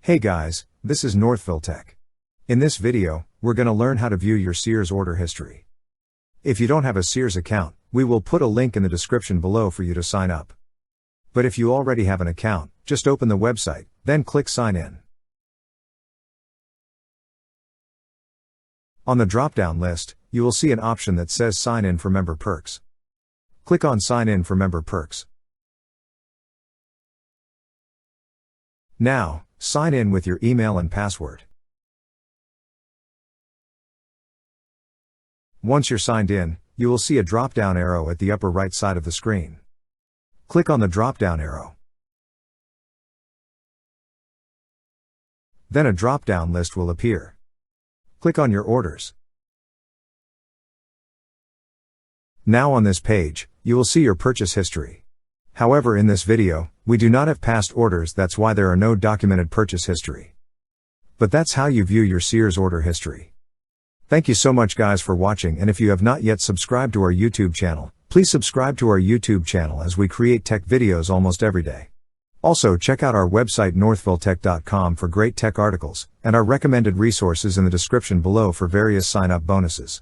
Hey guys, this is Northville Tech. In this video, we're going to learn how to view your Sears order history. If you don't have a Sears account, we will put a link in the description below for you to sign up. But if you already have an account, just open the website, then click Sign In. On the drop-down list, you will see an option that says Sign In for Member Perks. Click on Sign In for Member Perks. Now, sign in with your email and password. Once you're signed in, you will see a drop-down arrow at the upper right side of the screen. Click on the drop-down arrow. Then a drop-down list will appear. Click on your orders. Now on this page, you will see your purchase history. However, in this video, we do not have past orders, that's why there are no documented purchase history. But that's how you view your Sears order history. Thank you so much guys for watching, and if you have not yet subscribed to our YouTube channel, please subscribe to our YouTube channel as we create tech videos almost every day. Also check out our website northvilletech.com for great tech articles, and our recommended resources in the description below for various sign-up bonuses.